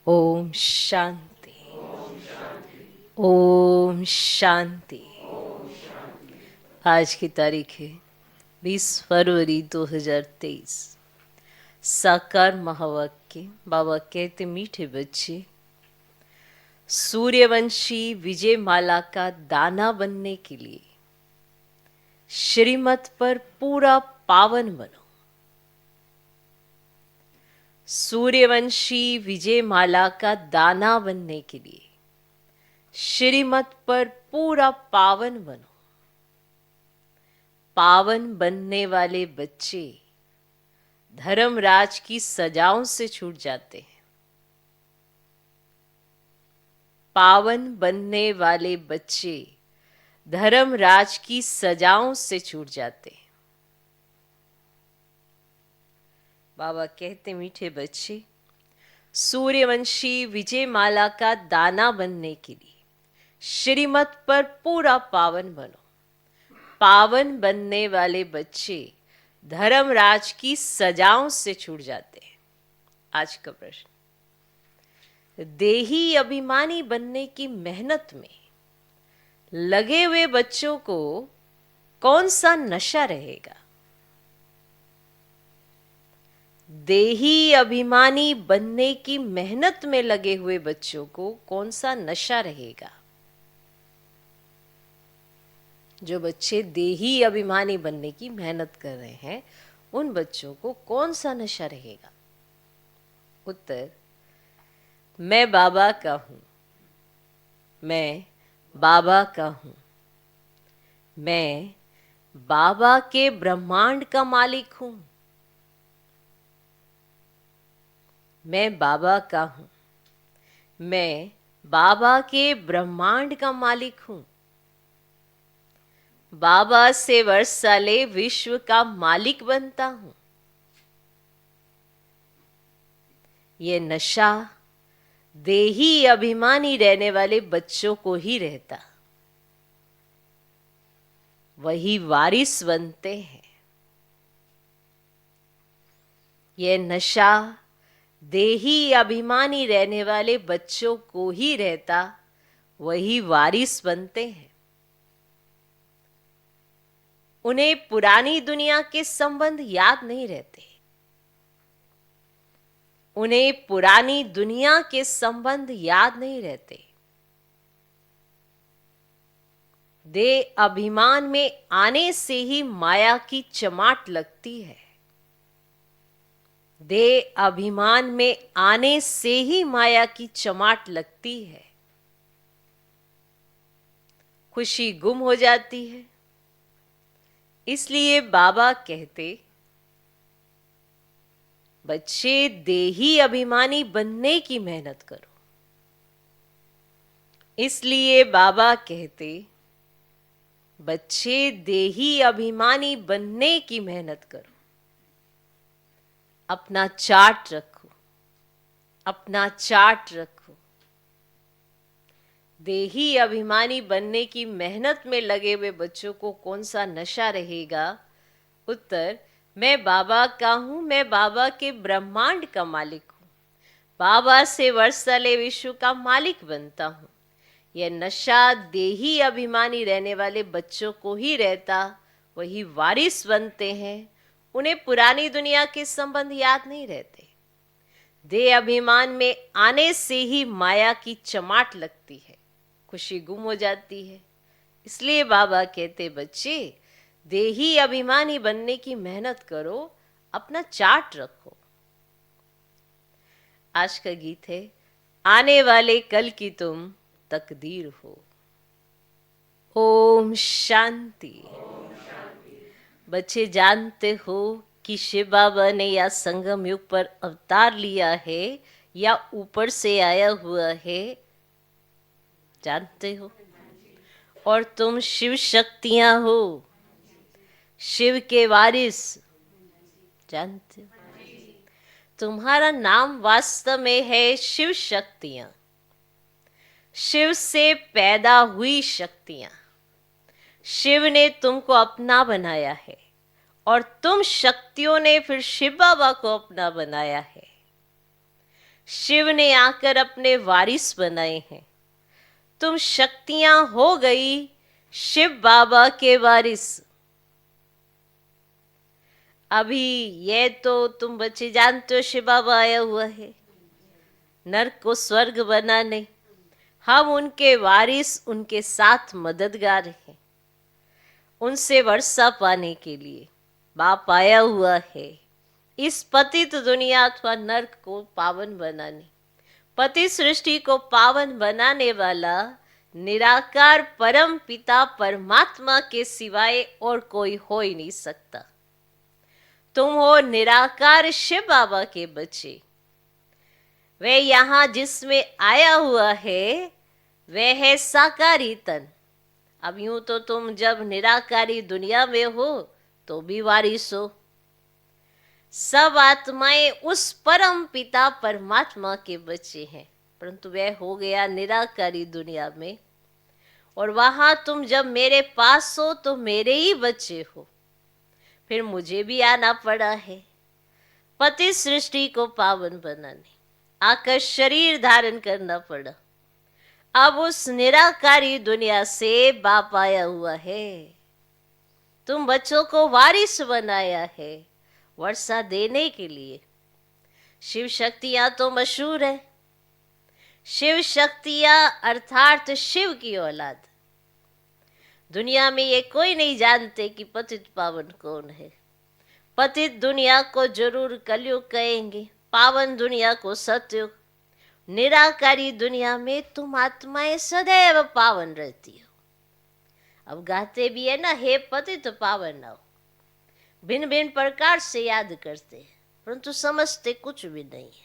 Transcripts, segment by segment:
ओम शांति। ओम शांति। आज की तारीख है 20 फरवरी 2023। साकार महावाक्य। बाबा कहते, मीठे बच्चे, सूर्यवंशी विजय माला का दाना बनने के लिए श्रीमत पर पूरा पावन बनो। सूर्यवंशी विजय माला का दाना बनने के लिए श्रीमत पर पूरा पावन बनो। पावन बनने वाले बच्चे धर्मराज की सजाओं से छूट जाते हैं। पावन बनने वाले बच्चे धर्मराज की सजाओं से छूट जाते हैं। बाबा कहते, मीठे बच्चे, सूर्यवंशी विजय माला का दाना बनने के लिए श्रीमत पर पूरा पावन बनो। पावन बनने वाले बच्चे धर्मराज की सजाओं से छूट जाते हैं। आज का प्रश्न, देही अभिमानी बनने की मेहनत में लगे हुए बच्चों को कौन सा नशा रहेगा? देही अभिमानी बनने की मेहनत में लगे हुए बच्चों को कौन सा नशा रहेगा? जो बच्चे देही अभिमानी बनने की मेहनत कर रहे हैं, उन बच्चों को कौन सा नशा रहेगा? उत्तर, मैं बाबा का हूं। मैं बाबा का हूं। मैं बाबा के ब्रह्मांड का मालिक हूं। मैं बाबा का हूं। मैं बाबा के ब्रह्मांड का मालिक हूं। बाबा से वर्षाले विश्व का मालिक बनता हूं। ये नशा देही अभिमानी रहने वाले बच्चों को ही रहता। वही वारिस बनते हैं। ये नशा देही अभिमानी रहने वाले बच्चों को ही रहता। वही वारिस बनते हैं। उन्हें पुरानी दुनिया के संबंध याद नहीं रहते। उन्हें पुरानी दुनिया के संबंध याद नहीं रहते। देह अभिमान में आने से ही माया की चमाट लगती है। देह अभिमान में आने से ही माया की चमाट लगती है। खुशी गुम हो जाती है। इसलिए बाबा कहते, बच्चे देही अभिमानी बनने की मेहनत करो। इसलिए बाबा कहते, बच्चे देही अभिमानी बनने की मेहनत करो। अपना चार्ट रखो। अपना चार्ट रखो। देही अभिमानी बनने की मेहनत में लगे हुए बच्चों को कौन सा नशा रहेगा? उत्तर, मैं बाबा का हूं। मैं बाबा के ब्रह्मांड का मालिक हूं। बाबा से वर्षाले विश्व का मालिक बनता हूं। यह नशा देही अभिमानी रहने वाले बच्चों को ही रहता। वही वारिस बनते हैं। उन्हें पुरानी दुनिया के संबंध याद नहीं रहते। देह अभिमान में आने से ही माया की चमाट लगती है। खुशी गुम हो जाती है। इसलिए बाबा कहते, बच्चे देही अभिमानी बनने की मेहनत करो। अपना चार्ट रखो। आज का गीत है, आने वाले कल की तुम तकदीर हो। ओम शांति। बच्चे जानते हो कि शिव बाबा ने या संगम युग पर अवतार लिया है या ऊपर से आया हुआ है? जानते हो? और तुम शिव शक्तियां हो, शिव के वारिस। जानते हो? तुम्हारा नाम वास्तव में है शिव शक्तियां। शिव से पैदा हुई शक्तियां। शिव ने तुमको अपना बनाया है और तुम शक्तियों ने फिर शिव बाबा को अपना बनाया है। शिव ने आकर अपने वारिस बनाए हैं। तुम शक्तियां हो गई शिव बाबा के वारिस। अभी ये तो तुम बच्चे जानते हो, शिव बाबा आया हुआ है नर्क को स्वर्ग बनाने। हम उनके वारिस, उनके साथ मददगार हैं। उनसे वर्षा पाने के लिए बाप आया हुआ है इस पतित दुनिया अथवा नर्क को पावन बनाने। पति सृष्टि को पावन बनाने वाला निराकार परम पिता परमात्मा के सिवाय और कोई हो ही नहीं सकता। तुम हो निराकार शिव बाबा के बच्चे। वे यहाँ जिसमें आया हुआ है वह है साकारी तन। अब यूं तो तुम जब निराकारी दुनिया में हो तो भी वारिस हो। सब आत्माएं उस परम पिता परमात्मा के बच्चे हैं, परंतु वह हो गया निराकारी दुनिया में। और वहां तुम जब मेरे पास हो तो मेरे ही बच्चे हो। फिर मुझे भी आना पड़ा है पति सृष्टि को पावन बनाने, आकर शरीर धारण करना पड़ा। अब उस निराकारी दुनिया से बाप आया हुआ है। तुम बच्चों को वारिस बनाया है वर्षा देने के लिए। शिव शक्तियां तो मशहूर है। शिव शक्तियां अर्थात शिव की औलाद। दुनिया में ये कोई नहीं जानते कि पतित पावन कौन है। पतित दुनिया को जरूर कलयुग कहेंगे, पावन दुनिया को सतयुग। निराकारी दुनिया में तुम आत्माएं सदैव पावन रहती हो। अब गाते भी है ना, हे पतित पावन आओ। भिन्न भिन्न प्रकार से याद करते हैं, परंतु समझते कुछ भी नहीं है।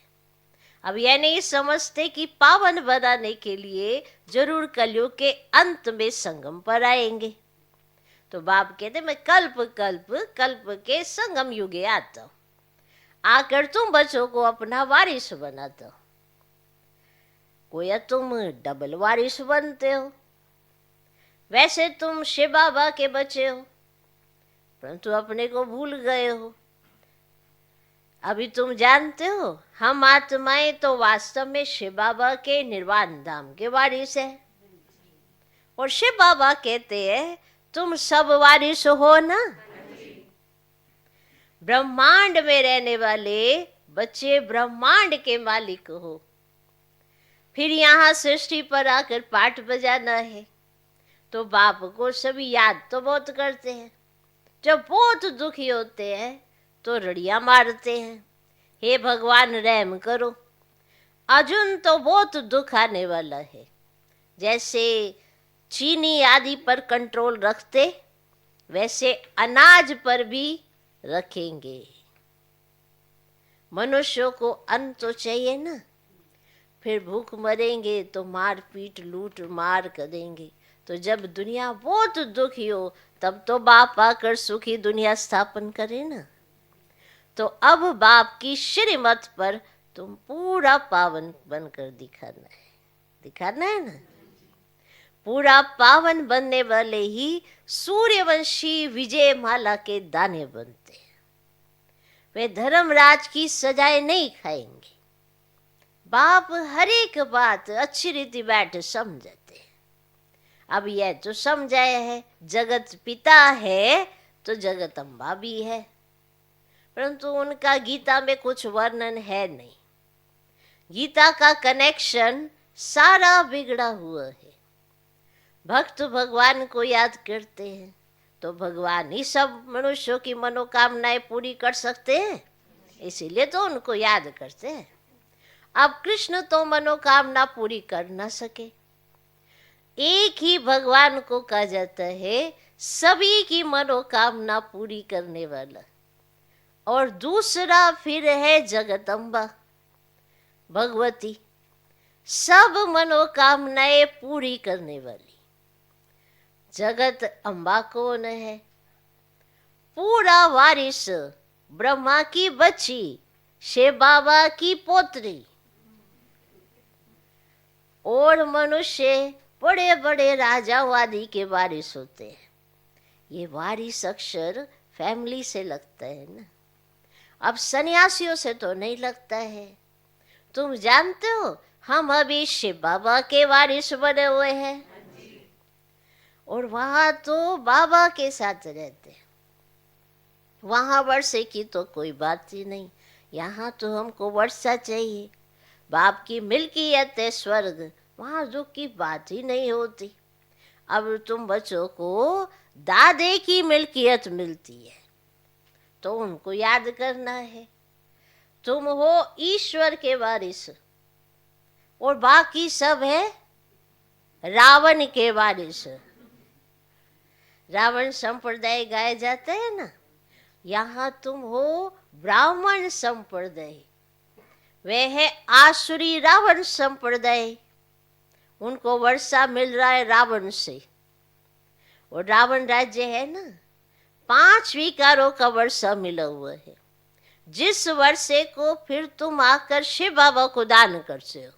अब यह नहीं समझते कि पावन बनाने के लिए जरूर कलयुग के अंत में संगम पर आएंगे। तो बाप कहते मैं कल्प कल्प कल्प के संगम युगे आता हूं, आकर तुम बच्चों को अपना वारिस बनाता हूं। कोया तुम डबल वारिस बनते हो। वैसे तुम शिव बाबा के बच्चे हो, परंतु अपने को भूल गए हो। अभी तुम जानते हो हम आत्माएं तो वास्तव में शिव बाबा के निर्वाण धाम के वारिस है। और शिव बाबा कहते हैं तुम सब वारिस हो ना। ब्रह्मांड में रहने वाले बच्चे ब्रह्मांड के मालिक हो। फिर यहाँ सृष्टि पर आकर पाठ बजाना है तो बाप को सभी याद तो बहुत करते हैं। जब बहुत दुखी होते हैं तो रड़ियां मारते हैं, हे भगवान रहम करो। अर्जुन तो बहुत दुख आने वाला है। जैसे चीनी आदि पर कंट्रोल रखते वैसे अनाज पर भी रखेंगे। मनुष्यों को अन्न तो चाहिए ना। फिर भूख मरेंगे तो मार पीट लूट मार करेंगे। तो जब दुनिया बहुत दुखी हो तब तो बाप आकर सुखी दुनिया स्थापन करे ना। तो अब बाप की श्रीमत पर तुम पूरा पावन बनकर दिखाना है ना। पूरा पावन बनने वाले ही सूर्यवंशी विजय माला के दाने बनते हैं। वे धर्मराज की सजाएं नहीं खाएंगे। बाप हर एक बात अच्छी रीति बैठ समझते हैं। अब यह तो समझाया है जगत पिता है तो जगत अम्बा भी है, परंतु उनका गीता में कुछ वर्णन है नहीं। गीता का कनेक्शन सारा बिगड़ा हुआ है। भक्त भगवान को याद करते हैं तो भगवान ही सब मनुष्यों की मनोकामनाएं पूरी कर सकते हैं, इसीलिए तो उनको याद करते हैं। अब कृष्ण तो मनोकामना पूरी कर ना सके। एक ही भगवान को कहा जाता है सभी की मनोकामना पूरी करने वाला। और दूसरा फिर है जगदम्बा भगवती, सब मनोकामनाएं पूरी करने वाली। जगत अम्बा कौन है? पूरा वारिस, ब्रह्मा की बच्ची, शिव बाबा की पोत्री। और मनुष्य बड़े बड़े राजाओं आदि के वारिस होते हैं। ये वारिस अक्षर फैमिली से लगता है ना। अब सन्यासियों से तो नहीं लगता है। तुम जानते हो हम अभी शिव बाबा के वारिस बने हुए हैं, और वहां तो बाबा के साथ रहते हैं। वहां वर्षे की तो कोई बात ही नहीं, यहाँ तो हमको वर्षा चाहिए। बाप की मिल्कियत है स्वर्ग, वहां दुख की बात ही नहीं होती। अब तुम बच्चों को दादे की मिल्कियत मिलती है तो उनको याद करना है। तुम हो ईश्वर के वारिस और बाकी सब है रावण के वारिस। रावण संप्रदाय गाए जाते हैं ना, यहाँ तुम हो ब्राह्मण संप्रदाय, वे है आसुरी रावण संप्रदाय। उनको वर्षा मिल रहा है रावण से, और रावण राज्य है ना, 5 विकारों का वर्षा मिला हुआ है, जिस वर्षे को फिर तुम आकर शिव बाबा को दान करते हो।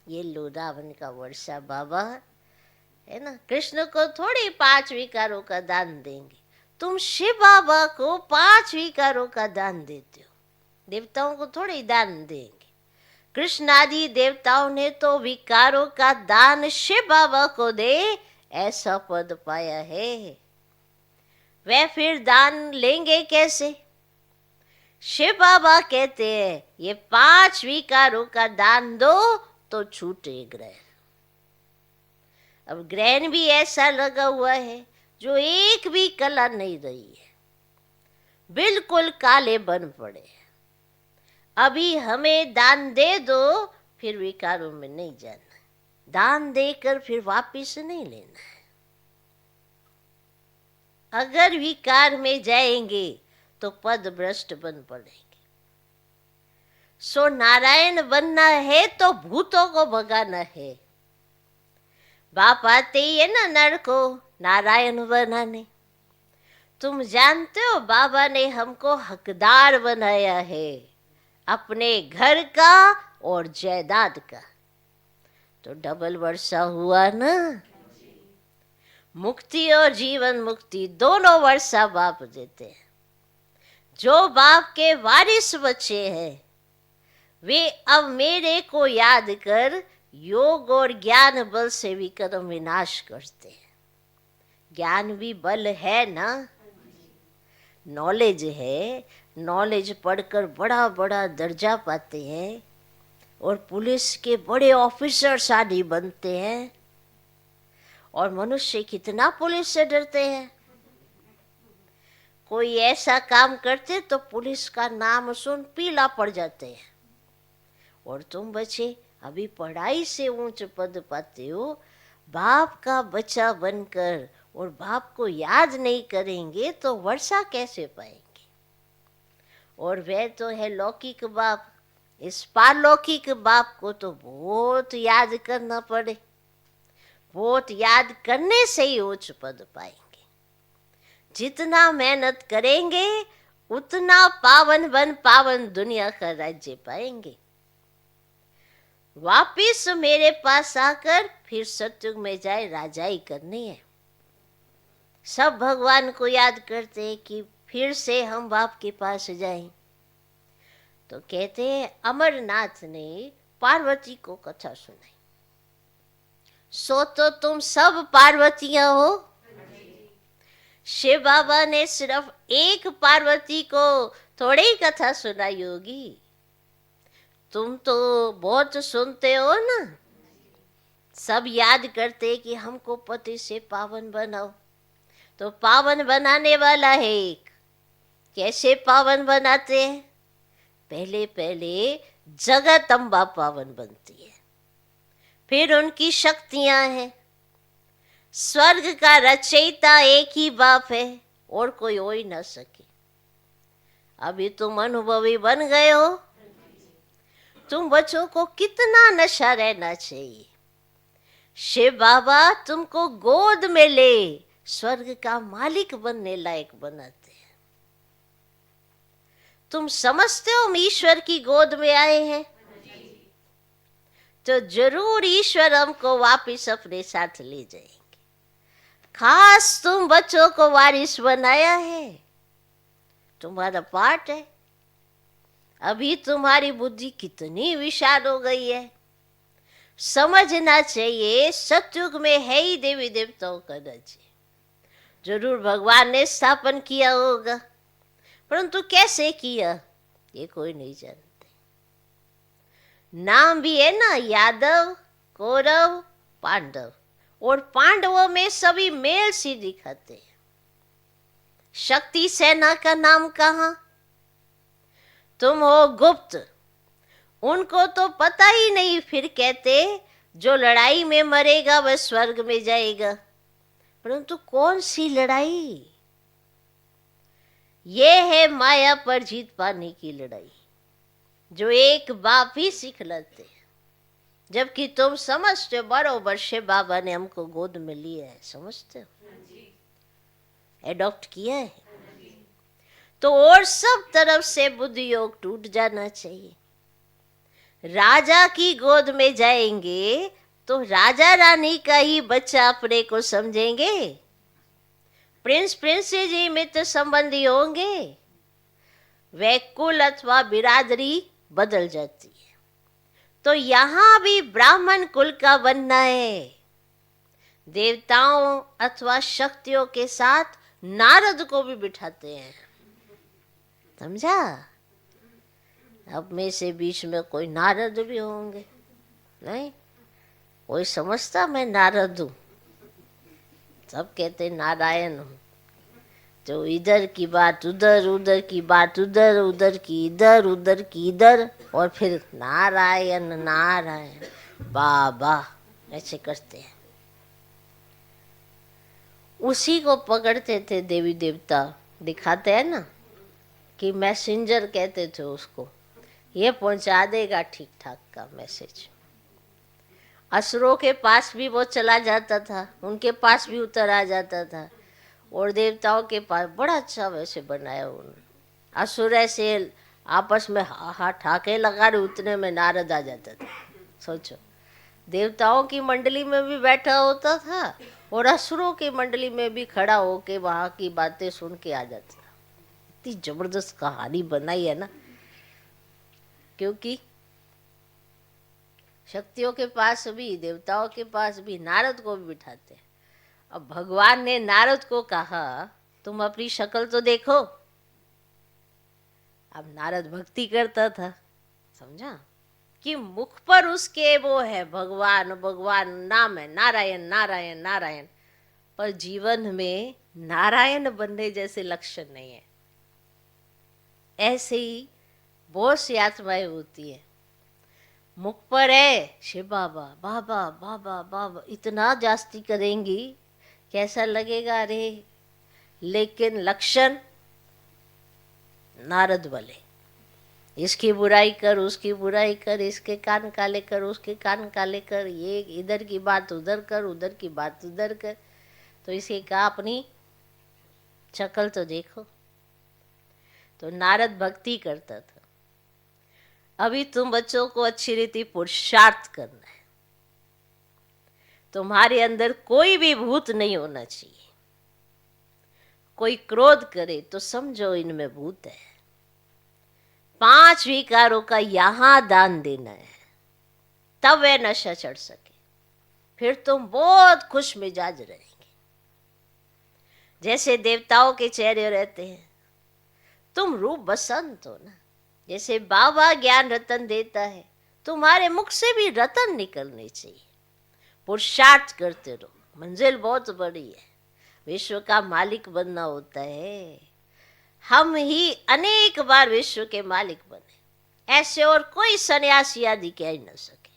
ये लो रावण का वर्षा बाबा, है ना। कृष्ण को थोड़ी 5 विकारों का दान देंगे, तुम शिव बाबा को 5 विकारों का दान देते हो, देवताओं को थोड़ी दान देंगे। कृष्ण आदि देवताओं ने तो विकारों का दान शिव बाबा को दे ऐसा पद पाया है। वे फिर दान लेंगे कैसे? शिव बाबा कहते हैं ये 5 विकारों का दान दो तो छूटे ग्रहण। अब ग्रहण भी ऐसा लगा हुआ है जो एक भी कला नहीं रही है, बिल्कुल काले बन पड़े। अभी हमें दान दे दो, फिर विकारों में नहीं जाना, दान देकर फिर वापिस नहीं लेना है। अगर विकार में जाएंगे तो पद भ्रष्ट बन पड़ेंगे। सो नारायण बनना है तो भूतों को भगाना है। बाप आते ही है ना नर को नारायण बनाने। तुम जानते हो बाबा ने हमको हकदार बनाया है अपने घर का और जायदाद का, तो डबल वर्षा हुआ ना। मुक्ति और जीवन मुक्ति दोनों वर्षा बाप देते हैं। जो बाप के वारिस बच्चे हैं वे अब मेरे को याद कर योग और ज्ञान बल से विक्रम विनाश करते हैं। ज्ञान भी बल है ना, नॉलेज है, नॉलेज पढ़कर बड़ा बड़ा दर्जा पाते हैं और पुलिस के बड़े ऑफिसर्स आदि बनते हैं। और मनुष्य कितना पुलिस से डरते हैं। कोई ऐसा काम करते तो पुलिस का नाम सुन पीला पड़ जाते हैं। और तुम बच्चे अभी पढ़ाई से ऊंच पद पाते हो, बाप का बच्चा बनकर और बाप को याद नहीं करेंगे तो वर्षा कैसे पाएंगे। और वह तो है लौकिक बाप, इस पारलौकिक बाप को तो बहुत याद करना पड़े। बहुत याद करने से ही उच्च पद पाएंगे। जितना मेहनत करेंगे उतना पावन बन पावन दुनिया का राज्य पाएंगे। वापिस मेरे पास आकर फिर सत्युग में जाए राजाई करनी है। सब भगवान को याद करते हैं कि फिर से हम बाप के पास जाएं। तो कहते हैं अमरनाथ ने पार्वती को कथा सुनाई। सो तो तुम सब पार्वतियां हो। शिव बाबा ने सिर्फ एक पार्वती को थोड़ी ही कथा सुनाई होगी। तुम तो बहुत सुनते हो ना। सब याद करते कि हमको पति से पावन बनाओ, तो पावन बनाने वाला है एक। कैसे पावन बनाते हैं? पहले पहले जगत अम्बा पावन बनती है, फिर उनकी शक्तियां हैं। स्वर्ग का रचयिता एक ही बाप है और कोई हो ही ना सके। अभी तुम अनुभवी बन गए हो। तुम बच्चों को कितना नशा रहना चाहिए। शिव बाबा तुमको गोद में ले स्वर्ग का मालिक बनने लायक बनाते हैं। तुम समझते हो हम ईश्वर की गोद में आए हैं, तो जरूर ईश्वर हमको वापिस अपने साथ ले जाएंगे। खास तुम बच्चों को वारिस बनाया है, तुम्हारा पार्ट है। अभी तुम्हारी बुद्धि कितनी विशाल हो गई है। समझना चाहिए सतयुग में है ही देवी देवताओं का राज्य। जरूर भगवान ने स्थापन किया होगा, परंतु कैसे किया ये कोई नहीं जानते। नाम भी है ना, यादव, कौरव, पांडव, और पांडवों में सभी मेल सी दिखाते हैं। शक्ति सेना का नाम कहाँ? तुम हो गुप्त, उनको तो पता ही नहीं, फिर कहते जो लड़ाई में मरेगा वह स्वर्ग में जाएगा। परंतु कौन सी लड़ाई? ये है माया पर जीत पाने की लड़ाई, जो एक बाप ही सिखलाते हैं। जबकि तुम समझते हो बरोबर से बाबा ने हमको गोद में लिया है, समझते हो, एडॉप्ट किया है, तो और सब तरफ से बुद्धि योग टूट जाना चाहिए। राजा की गोद में जाएंगे तो राजा रानी का ही बच्चा अपने को समझेंगे, प्रिंस प्रिंसेस जी मित्र संबंधी होंगे, वह कुल अथवा बिरादरी बदल जाती है। तो यहां भी ब्राह्मण कुल का बनना है। देवताओं अथवा शक्तियों के साथ नारद को भी बिठाते हैं, समझा। अब में से बीच में कोई नारद भी होंगे, नहीं कोई समझता मैं नारद हूं, सब कहते नारायण हूं। तो इधर की बात उधर, उधर की बात उधर, उधर की इधर, उधर की इधर, और फिर नारायण नारायण बाबा ऐसे करते हैं। उसी को पकड़ते थे देवी देवता, दिखाते हैं ना कि मैसेंजर कहते थे उसको, ये पहुंचा देगा ठीक ठाक का मैसेज। असुरों के पास भी वो चला जाता था, उनके पास भी उतर आ जाता था, और देवताओं के पास बड़ा अच्छा वैसे बनाया उन्होंने। असुर ऐसे आपस में ठाके लगा रहे, उतने में नारद आ जाता था। सोचो, देवताओं की मंडली में भी बैठा होता था और असुरों की मंडली में भी खड़ा होके वहां की बातें सुन के आ जाता था। इतनी जबरदस्त कहानी बनाई है ना, क्योंकि शक्तियों के पास भी देवताओं के पास भी नारद को भी बिठाते हैं। अब भगवान ने नारद को कहा तुम अपनी शक्ल तो देखो। अब नारद भक्ति करता था, समझा, कि मुख पर उसके वो है भगवान भगवान नाम है, नारायण नारायण नारायण, पर जीवन में नारायण बनने जैसे लक्षण नहीं है। ऐसे ही बहुत सी आत्माएं होती है, मुख पर है शिव बाबा बाबा बाबा बाबा, इतना जास्ती करेंगी कैसा लगेगा रे, लेकिन लक्षण नारद वाले, इसकी बुराई कर उसकी बुराई कर, इसके कान काले कर उसके कान काले कर, ये इधर की बात उधर कर उधर की बात उधर कर। तो इसे कहा अपनी शक्ल तो देखो। तो नारद भक्ति करता था। अभी तुम बच्चों को अच्छी रीति पुरुषार्थ करना है, तुम्हारे अंदर कोई भी भूत नहीं होना चाहिए। कोई क्रोध करे तो समझो इनमें भूत है। 5 विकारों का यहां दान देना है, तब वह नशा चढ़ सके, फिर तुम बहुत खुश मिजाज रहेंगे। जैसे देवताओं के चेहरे रहते हैं, तुम रूप बसंत हो ना। जैसे बाबा ज्ञान रतन देता है, तुम्हारे मुख से भी रतन निकलने चाहिए। पुरुषार्थ करते रहो, मंजिल बहुत बड़ी है, विश्व का मालिक बनना होता है। हम ही अनेक बार विश्व के मालिक बने, ऐसे और कोई सन्यासी आदि कह ही न सके।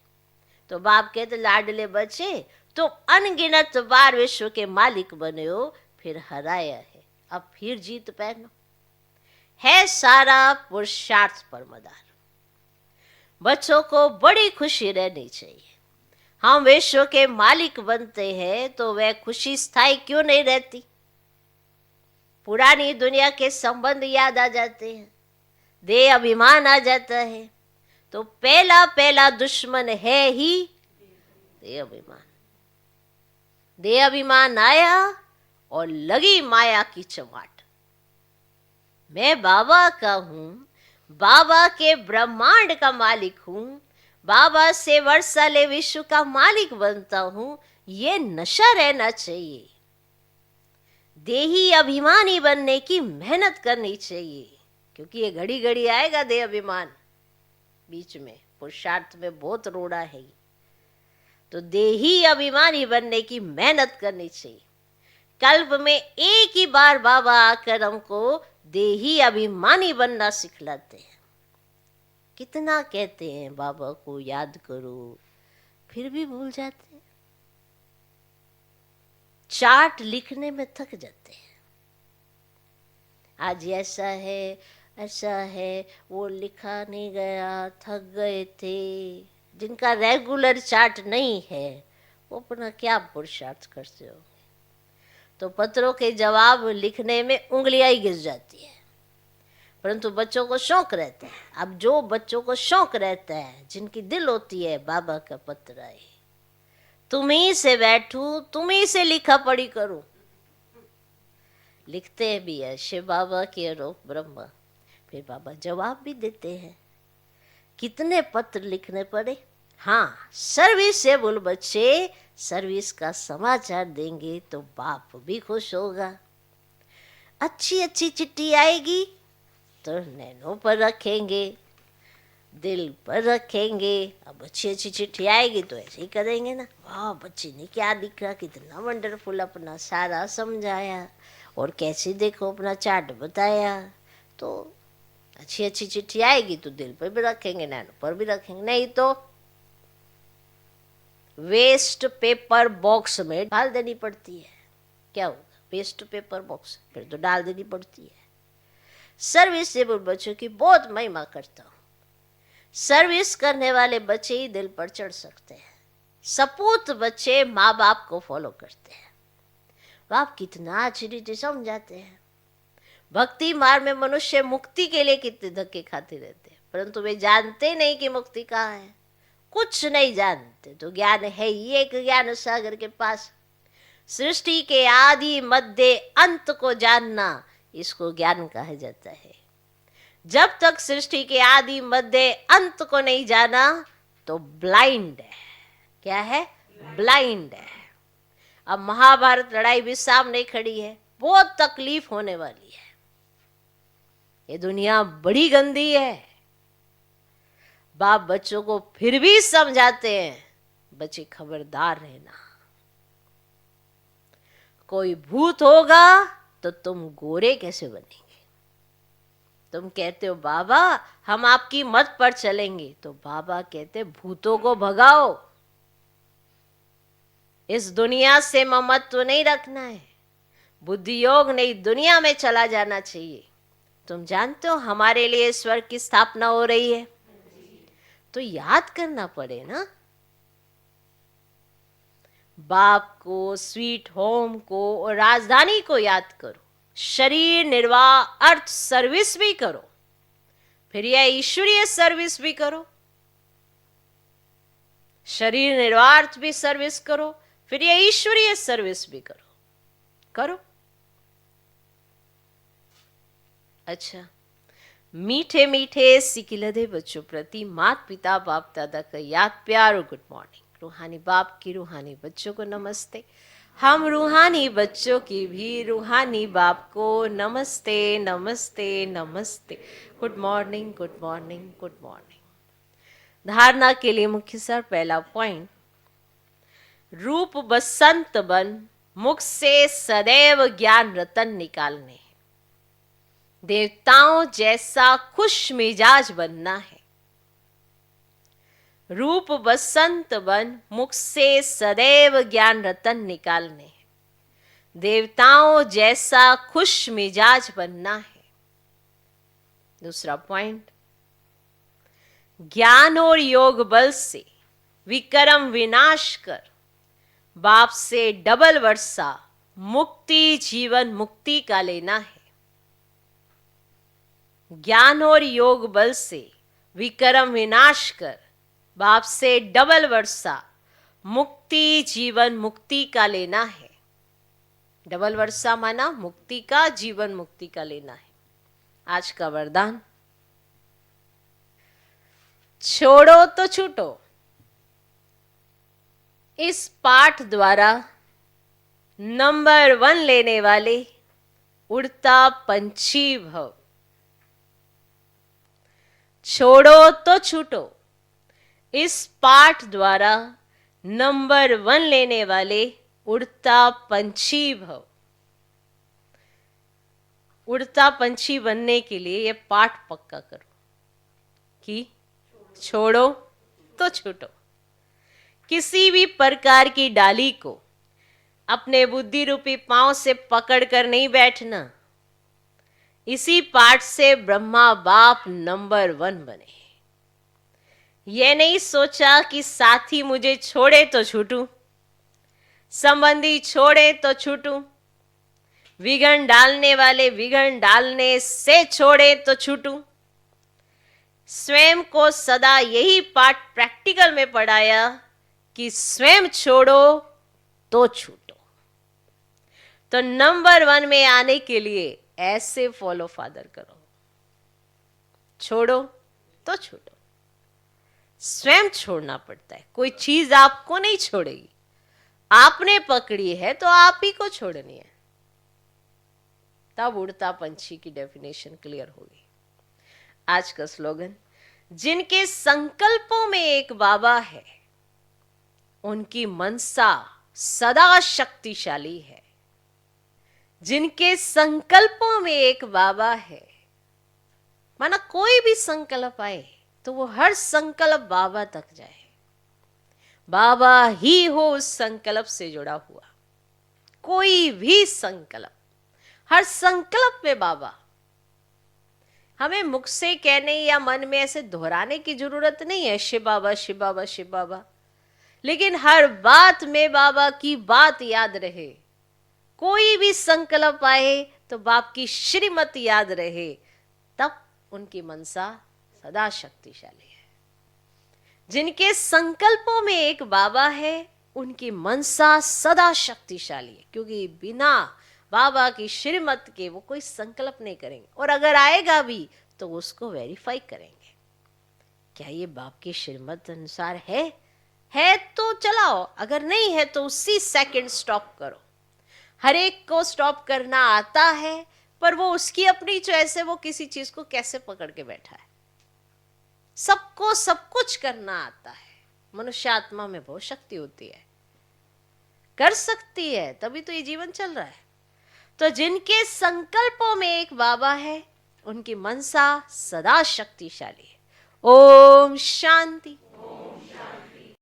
तो बाप कहते लाडले बच्चे, तुम अनगिनत बार विश्व के मालिक बने हो, फिर हराया है, अब फिर जीत पहनो। है सारा पुरुषार्थ पर मदार। बच्चों को बड़ी खुशी रहनी चाहिए। हम विश्व के मालिक बनते हैं तो वह खुशी स्थायी क्यों नहीं रहती? पुरानी दुनिया के संबंध याद आ जाते हैं, देह अभिमान आ जाता है। तो पहला पहला दुश्मन है ही देह अभिमान। देह अभिमान आया और लगी माया की चमाट। मैं बाबा का हूं, बाबा के ब्रह्मांड का मालिक हूं, बाबा से वर्षा ले विश्व का मालिक बनता हूं, ये नशा रहना चाहिए। देही अभिमानी बनने की मेहनत करनी चाहिए, क्योंकि ये घड़ी घड़ी आएगा देह अभिमान बीच में, पुरुषार्थ में बहुत रोड़ा है। तो देही अभिमानी बनने की मेहनत करनी चाहिए। कल्प में एक ही बार बाबा आकर हमको देही अभिमानी बनना सिखलाते हैं। कितना कहते हैं बाबा को याद करो, फिर भी भूल जाते हैं। चार्ट लिखने में थक जाते हैं। आज ऐसा है, वो लिखा नहीं गया, थक गए थे। जिनका रेगुलर चार्ट नहीं है वो अपना क्या पुरुषार्थ करते हो। तो पत्रों के जवाब लिखने में उंगलियां ही घिस जाती है, परंतु बच्चों को शौक रहता है। अब जो बच्चों को शौक रहता है, जिनकी दिल होती है बाबा का पत्र आए, तुम्ही से बैठूं, तुम्ही से लिखा पढ़ी करूं, लिखते भी है शिव बाबा के रूप ब्रह्मा। फिर बाबा जवाब भी देते हैं। कितने पत्र लिखने पड़े। हाँ, सर्विसेबल बच्चे सर्विस का समाचार देंगे तो बाप भी खुश होगा। अच्छी अच्छी चिट्ठी आएगी तो नैनों पर रखेंगे, दिल पर रखेंगे। अब अच्छी अच्छी चिट्ठी आएगी तो ऐसे ही करेंगे ना, वाह बच्चे ने क्या लिखा, कितना वंडरफुल, अपना सारा समझाया और कैसे देखो अपना चार्ट बताया। तो अच्छी अच्छी चिट्ठी आएगी तो दिल पर भी रखेंगे, नैनों पर भी रखेंगे। नहीं तो वेस्ट पेपर बॉक्स में डाल देनी पड़ती है। क्या होगा, वेस्ट पेपर बॉक्स फिर तो डाल देनी पड़ती है। सर्विसेबल बच्चों की बहुत महिमा करता हूँ। सर्विस करने वाले बच्चे ही दिल पर चढ़ सकते हैं। सपूत बच्चे माँ बाप को फॉलो करते हैं। बाप कितना अच्छी रीति समझाते हैं। भक्ति मार्ग में मनुष्य मुक्ति के लिए कितने धक्के खाते रहते हैं, परंतु वे जानते नहीं कि मुक्ति कहाँ है। कुछ नहीं जानते। तो ज्ञान है ही एक ज्ञान सागर के पास। सृष्टि के आदि मध्य अंत को जानना, इसको ज्ञान कहा जाता है। जब तक सृष्टि के आदि मध्य अंत को नहीं जाना तो ब्लाइंड है। क्या है? ब्लाइंड है। अब महाभारत लड़ाई भी सामने खड़ी है, बहुत तकलीफ होने वाली है। ये दुनिया बड़ी गंदी है। बाप बच्चों को फिर भी समझाते हैं, बच्चे खबरदार रहना, कोई भूत होगा तो तुम गोरे कैसे बनेंगे। तुम कहते हो बाबा हम आपकी मत पर चलेंगे, तो बाबा कहते भूतों को भगाओ। इस दुनिया से ममत्व नहीं रखना है, बुद्धि योग नहीं, दुनिया में चला जाना चाहिए। तुम जानते हो हमारे लिए स्वर्ग की स्थापना हो रही है, तो याद करना पड़े ना। बाप को, स्वीट होम को और राजधानी को याद करो। शरीर निर्वाह अर्थ सर्विस भी करो, फिर यह ईश्वरीय सर्विस भी करो। शरीर निर्वाह अर्थ भी सर्विस करो, फिर यह ईश्वरीय सर्विस भी करो। अच्छा, मीठे मीठे सिकिलधे बच्चों प्रति माता पिता बाप दादा का याद प्यार और गुड मॉर्निंग। रूहानी बाप की रूहानी बच्चों को नमस्ते। हम रूहानी बच्चों की भी रूहानी बाप को नमस्ते नमस्ते नमस्ते। Good morning good morning good morning. धारणा के लिए मुख्य सार, पहला पॉइंट, रूप बसंत बन मुख से सदैव ज्ञान रतन निकालने। देवताओं जैसा खुश मिजाज बनना है। रूप बसंत बन मुख से सदैव ज्ञान रतन निकालने हैं। देवताओं जैसा खुश मिजाज बनना है। दूसरा पॉइंट, ज्ञान और योग बल से विक्रम विनाश कर बाप से डबल वर्षा मुक्ति जीवन मुक्ति का लेना है। ज्ञान और योग बल से विक्रम विनाश कर बाप से डबल वर्षा मुक्ति जीवन मुक्ति का लेना है। डबल वर्षा माना मुक्ति का, जीवन मुक्ति का लेना है। आज का वरदान, छोड़ो तो छूटो। इस पाठ द्वारा नंबर 1 लेने वाले उड़ता पंछी भव। छोड़ो तो छूटो। इस पाठ द्वारा नंबर 1 लेने वाले उड़ता पंछी भव। उड़ता पंछी बनने के लिए यह पाठ पक्का करो कि छोड़ो तो छूटो। किसी भी प्रकार की डाली को अपने बुद्धि रूपी पांव से पकड़कर नहीं बैठना। इसी पाठ से ब्रह्मा बाप नंबर 1 बने। यह नहीं सोचा कि साथी मुझे छोड़े तो छूटूं, संबंधी छोड़े तो छूटूं, विघन डालने वाले विघन डालने से छोड़े तो छूटूं। स्वयं को सदा यही पाठ प्रैक्टिकल में पढ़ाया कि स्वयं छोड़ो तो छूटो। तो नंबर 1 में आने के लिए ऐसे फॉलो फादर करो। छोड़ो तो छूटो। स्वयं छोड़ना पड़ता है, कोई चीज आपको नहीं छोड़ेगी। आपने पकड़ी है तो आप ही को छोड़नी है। तब उड़ता पंछी की डेफिनेशन क्लियर होगी। आज का स्लोगन, जिनके संकल्पों में एक बाबा है उनकी मनसा सदा शक्तिशाली है। जिनके संकल्पों में एक बाबा है, माना कोई भी संकल्प आए तो वो हर संकल्प बाबा तक जाए। बाबा ही हो उस संकल्प से जुड़ा हुआ। कोई भी संकल्प, हर संकल्प में बाबा। हमें मुख से कहने या मन में ऐसे दोहराने की जरूरत नहीं है शिव बाबा शिव बाबा शिव बाबा, लेकिन हर बात में बाबा की बात याद रहे। कोई भी संकल्प आए तो बाप की श्रीमत याद रहे, तब उनकी मनसा सदा शक्तिशाली है। जिनके संकल्पों में एक बाबा है उनकी मनसा सदा शक्तिशाली है, क्योंकि बिना बाबा की श्रीमत के वो कोई संकल्प नहीं करेंगे, और अगर आएगा भी तो उसको वेरीफाई करेंगे। क्या ये बाप की श्रीमत अनुसार है तो चलाओ, अगर नहीं है तो उसी सेकंड स्टॉप करो। हर एक को स्टॉप करना आता है, पर वो उसकी अपनी चॉइस है, वो किसी चीज को कैसे पकड़ के बैठा है। सबको सब कुछ करना आता है। मनुष्य आत्मा में बहुत शक्ति होती है, कर सकती है, तभी तो ये जीवन चल रहा है। तो जिनके संकल्पों में एक बाबा है उनकी मनसा सदा शक्तिशाली है। ओम शांति।